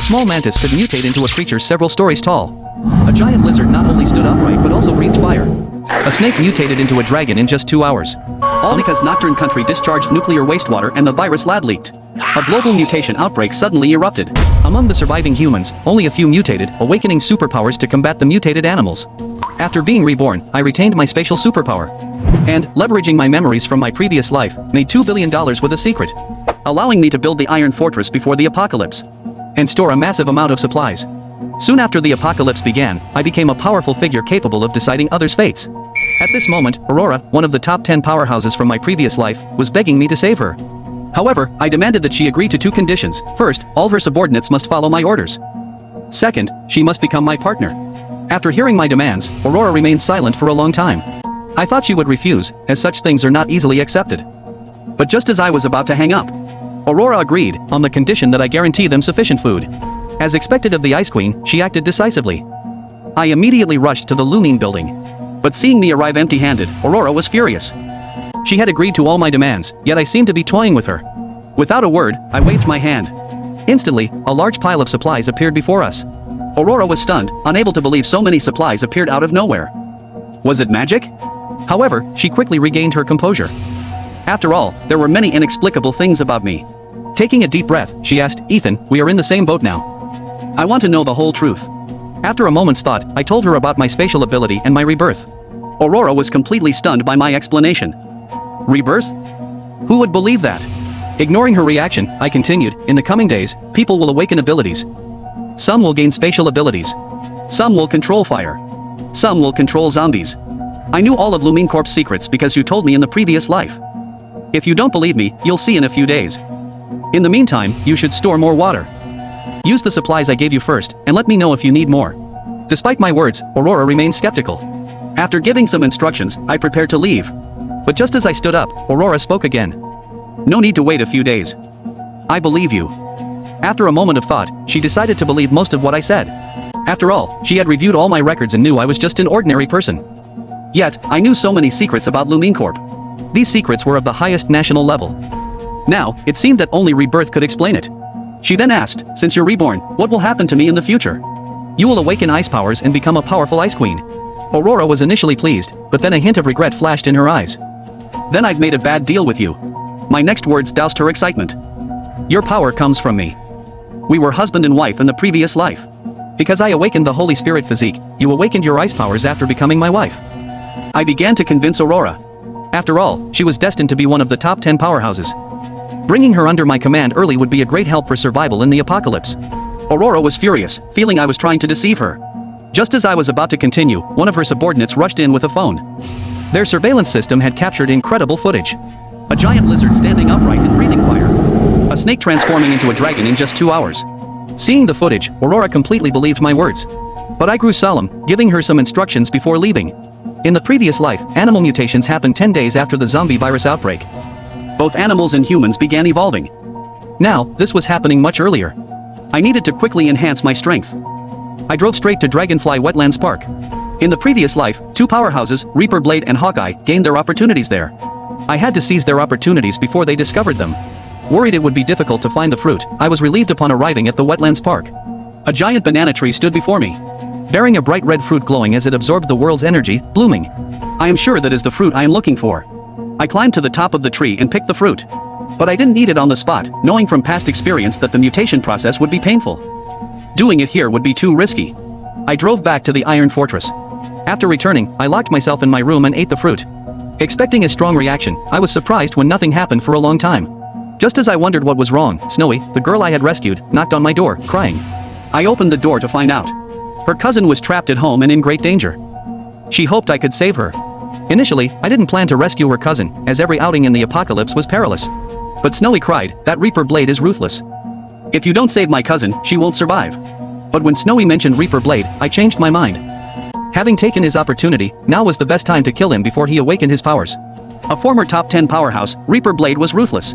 small mantis could mutate into a creature several stories tall. A giant lizard not only stood upright but also breathed fire. A snake mutated into a dragon in just 2 hours. All because Nocturne Country discharged nuclear wastewater and the virus lab leaked. A global mutation outbreak suddenly erupted. Among the surviving humans, only a few mutated, awakening superpowers to combat the mutated animals. After being reborn, I retained my spatial superpower. And, leveraging my memories from my previous life, made $2 billion with a secret. Allowing me to build the Iron Fortress before the apocalypse. And store a massive amount of supplies. Soon after the apocalypse began, I became a powerful figure capable of deciding others' fates. At this moment, Aurora, one of the top 10 powerhouses from my previous life, was begging me to save her. However, I demanded that she agree to 2 conditions. First, all her subordinates must follow my orders. Second, she must become my partner. After hearing my demands, Aurora remained silent for a long time. I thought she would refuse, as such things are not easily accepted. But just as I was about to hang up, Aurora agreed, on the condition that I guarantee them sufficient food. As expected of the Ice Queen, she acted decisively. I immediately rushed to the Lumine building. But seeing me arrive empty-handed, Aurora was furious. She had agreed to all my demands, yet I seemed to be toying with her. Without a word, I waved my hand. Instantly, a large pile of supplies appeared before us. Aurora was stunned, unable to believe so many supplies appeared out of nowhere. Was it magic? However, she quickly regained her composure. After all, there were many inexplicable things about me. Taking a deep breath, she asked, "Ethan, we are in the same boat now. I want to know the whole truth." After a moment's thought, I told her about my spatial ability and my rebirth. Aurora was completely stunned by my explanation. Rebirth? Who would believe that? Ignoring her reaction, I continued, "In the coming days, people will awaken abilities. Some will gain spatial abilities. Some will control fire. Some will control zombies. I knew all of Lumine Corp's secrets because you told me in the previous life. If you don't believe me, you'll see in a few days. In the meantime, you should store more water. Use the supplies I gave you first, and let me know if you need more." Despite my words, Aurora remained skeptical. After giving some instructions, I prepared to leave. But just as I stood up, Aurora spoke again. "No need to wait a few days. I believe you." After a moment of thought, she decided to believe most of what I said. After all, she had reviewed all my records and knew I was just an ordinary person. Yet, I knew so many secrets about Lumine Corp. These secrets were of the highest national level. Now, it seemed that only rebirth could explain it. She then asked, "Since you're reborn, what will happen to me in the future?" "You will awaken ice powers and become a powerful Ice Queen." Aurora was initially pleased, but then a hint of regret flashed in her eyes. "Then I've made a bad deal with you." My next words doused her excitement. "Your power comes from me. We were husband and wife in the previous life. Because I awakened the Holy Spirit physique, you awakened your ice powers after becoming my wife." I began to convince Aurora. After all, she was destined to be one of the top 10 powerhouses. Bringing her under my command early would be a great help for survival in the apocalypse. Aurora was furious, feeling I was trying to deceive her. Just as I was about to continue, one of her subordinates rushed in with a phone. Their surveillance system had captured incredible footage. A giant lizard standing upright and breathing fire. A snake transforming into a dragon in just 2 hours. Seeing the footage, Aurora completely believed my words. But I grew solemn, giving her some instructions before leaving. In the previous life, animal mutations happened 10 days after the zombie virus outbreak. Both animals and humans began evolving. Now, this was happening much earlier. I needed to quickly enhance my strength. I drove straight to Dragonfly Wetlands Park. In the previous life, 2 powerhouses, Reaper Blade and Hawkeye, gained their opportunities there. I had to seize their opportunities before they discovered them. Worried it would be difficult to find the fruit, I was relieved upon arriving at the Wetlands Park. A giant banana tree stood before me, bearing a bright red fruit glowing as it absorbed the world's energy, blooming. I am sure that is the fruit I am looking for. I climbed to the top of the tree and picked the fruit. But I didn't eat it on the spot, knowing from past experience that the mutation process would be painful. Doing it here would be too risky. I drove back to the Iron Fortress. After returning, I locked myself in my room and ate the fruit. Expecting a strong reaction, I was surprised when nothing happened for a long time. Just as I wondered what was wrong, Snowy, the girl I had rescued, knocked on my door, crying. I opened the door to find out. Her cousin was trapped at home and in great danger. She hoped I could save her. Initially, I didn't plan to rescue her cousin, as every outing in the apocalypse was perilous. But Snowy cried, "That Reaper Blade is ruthless. If you don't save my cousin, she won't survive." But when Snowy mentioned Reaper Blade, I changed my mind. Having taken his opportunity, now was the best time to kill him before he awakened his powers. A former top 10 powerhouse, Reaper Blade was ruthless.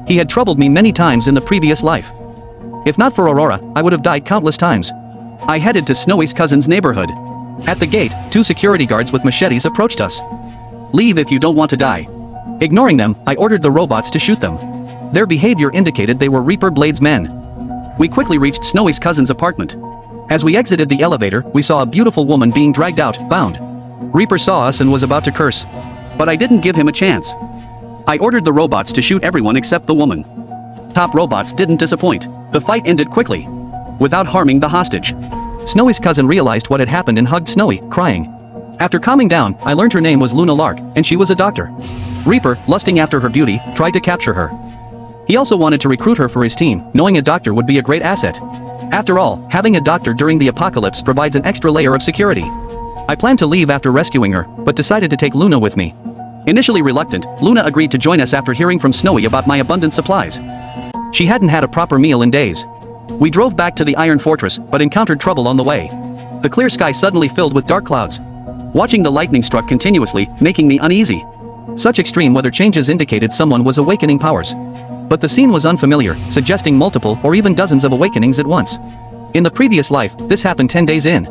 He had troubled me many times in the previous life. If not for Aurora, I would have died countless times. I headed to Snowy's cousin's neighborhood. At the gate, 2 security guards with machetes approached us. "Leave if you don't want to die." Ignoring them, I ordered the robots to shoot them. Their behavior indicated they were Reaper Blade's men. We quickly reached Snowy's cousin's apartment. As we exited the elevator, we saw a beautiful woman being dragged out, bound. Reaper saw us and was about to curse. But I didn't give him a chance. I ordered the robots to shoot everyone except the woman. Top robots didn't disappoint. The fight ended quickly, without harming the hostage. Snowy's cousin realized what had happened and hugged Snowy, crying. After calming down, I learned her name was Luna Lark, and she was a doctor. Reaper, lusting after her beauty, tried to capture her. He also wanted to recruit her for his team, knowing a doctor would be a great asset. After all, having a doctor during the apocalypse provides an extra layer of security. I planned to leave after rescuing her, but decided to take Luna with me. Initially reluctant, Luna agreed to join us after hearing from Snowy about my abundant supplies. She hadn't had a proper meal in days. We drove back to the Iron Fortress, but encountered trouble on the way. The clear sky suddenly filled with dark clouds. Watching the lightning struck continuously, making me uneasy. Such extreme weather changes indicated someone was awakening powers. But the scene was unfamiliar, suggesting multiple or even dozens of awakenings at once. In the previous life, this happened 10 days in.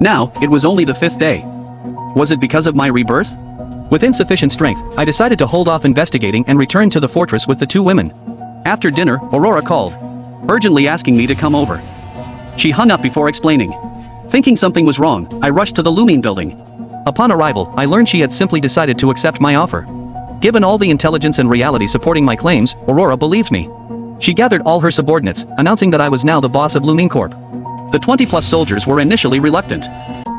Now, it was only the 5th day. Was it because of my rebirth? With insufficient strength, I decided to hold off investigating and return to the fortress with the 2 women. After dinner, Aurora called, urgently asking me to come over. She hung up before explaining. Thinking something was wrong, I rushed to the Lumine building. Upon arrival, I learned she had simply decided to accept my offer. Given all the intelligence and reality supporting my claims, Aurora believed me. She gathered all her subordinates, announcing that I was now the boss of Lumine Corp. The 20-plus soldiers were initially reluctant.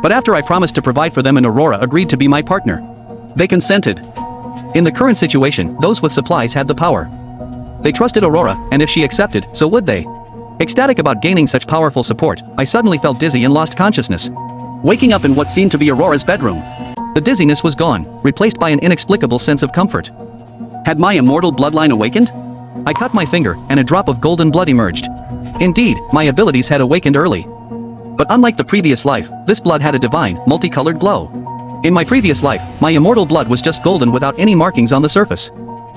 But after I promised to provide for them and Aurora agreed to be my partner, they consented. In the current situation, those with supplies had the power. They trusted Aurora, and if she accepted, so would they. Ecstatic about gaining such powerful support, I suddenly felt dizzy and lost consciousness. Waking up in what seemed to be Aurora's bedroom. The dizziness was gone, replaced by an inexplicable sense of comfort. Had my immortal bloodline awakened? I cut my finger, and a drop of golden blood emerged. Indeed, my abilities had awakened early. But unlike the previous life, this blood had a divine, multicolored glow. In my previous life, my immortal blood was just golden without any markings on the surface.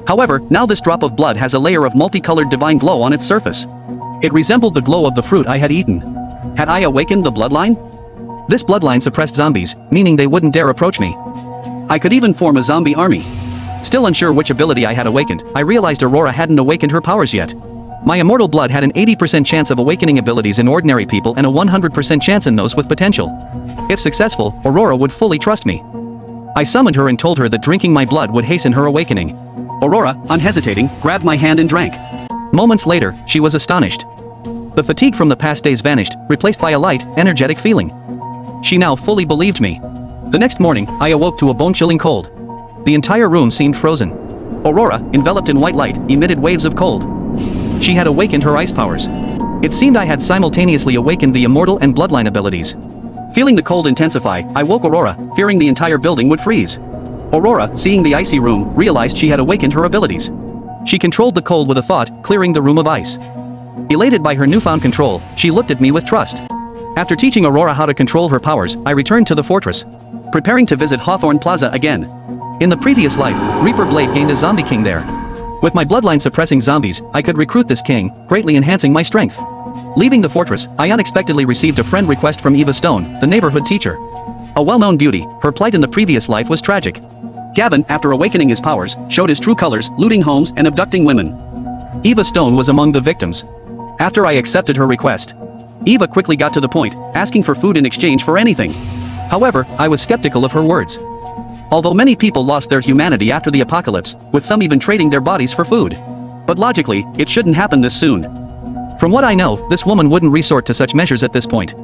However, now this drop of blood has a layer of multicolored divine glow on its surface. It resembled the glow of the fruit I had eaten. Had I awakened the bloodline? This bloodline suppressed zombies, meaning they wouldn't dare approach me. I could even form a zombie army. Still unsure which ability I had awakened, I realized Aurora hadn't awakened her powers yet. My immortal blood had an 80% chance of awakening abilities in ordinary people and a 100% chance in those with potential. If successful, Aurora would fully trust me. I summoned her and told her that drinking my blood would hasten her awakening. Aurora, unhesitating, grabbed my hand and drank. Moments later, she was astonished. The fatigue from the past days vanished, replaced by a light, energetic feeling. She now fully believed me. The next morning, I awoke to a bone-chilling cold. The entire room seemed frozen. Aurora, enveloped in white light, emitted waves of cold. She had awakened her ice powers. It seemed I had simultaneously awakened the immortal and bloodline abilities. Feeling the cold intensify, I woke Aurora, fearing the entire building would freeze. Aurora, seeing the icy room, realized she had awakened her abilities. She controlled the cold with a thought, clearing the room of ice. Elated by her newfound control, she looked at me with trust. After teaching Aurora how to control her powers, I returned to the fortress, preparing to visit Hawthorne Plaza again. In the previous life, Reaper Blade gained a zombie king there. With my bloodline suppressing zombies, I could recruit this king, greatly enhancing my strength. Leaving the fortress, I unexpectedly received a friend request from Eva Stone, the neighborhood teacher. A well-known beauty, her plight in the previous life was tragic. Gavin, after awakening his powers, showed his true colors, looting homes and abducting women. Eva Stone was among the victims. After I accepted her request, Eva quickly got to the point, asking for food in exchange for anything. However, I was skeptical of her words. Although many people lost their humanity after the apocalypse, with some even trading their bodies for food. But logically, it shouldn't happen this soon. From what I know, this woman wouldn't resort to such measures at this point.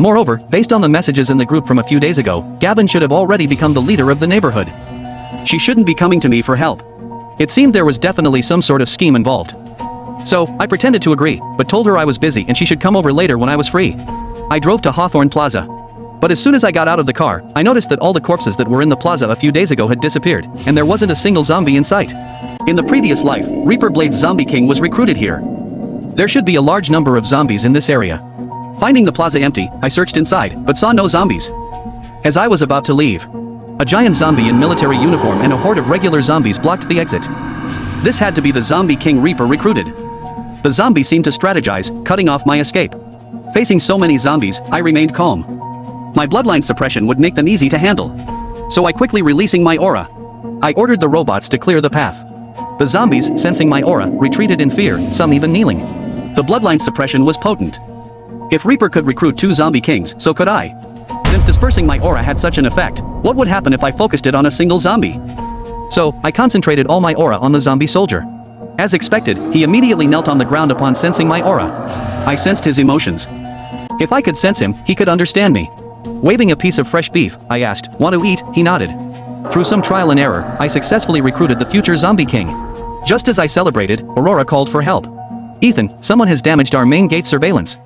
Moreover, based on the messages in the group from a few days ago, Gavin should have already become the leader of the neighborhood. She shouldn't be coming to me for help. It seemed there was definitely some sort of scheme involved. So, I pretended to agree, but told her I was busy and she should come over later when I was free. I drove to Hawthorne Plaza. But as soon as I got out of the car, I noticed that all the corpses that were in the plaza a few days ago had disappeared, and there wasn't a single zombie in sight. In the previous life, Reaper Blade's zombie king was recruited here. There should be a large number of zombies in this area. Finding the plaza empty, I searched inside, but saw no zombies. As I was about to leave, a giant zombie in military uniform and a horde of regular zombies blocked the exit. This had to be the zombie king Reaper recruited. The zombie seemed to strategize, cutting off my escape. Facing so many zombies, I remained calm. My bloodline suppression would make them easy to handle. So I quickly releasing my aura. I ordered the robots to clear the path. The zombies, sensing my aura, retreated in fear, some even kneeling. The bloodline suppression was potent. If Reaper could recruit 2 zombie kings, so could I. Since dispersing my aura had such an effect, what would happen if I focused it on a single zombie? So, I concentrated all my aura on the zombie soldier. As expected, he immediately knelt on the ground upon sensing my aura. I sensed his emotions. If I could sense him, he could understand me. Waving a piece of fresh beef, I asked, "Want to eat?" He nodded. Through some trial and error, I successfully recruited the future zombie king. Just as I celebrated, Aurora called for help. "Ethan, someone has damaged our main gate surveillance.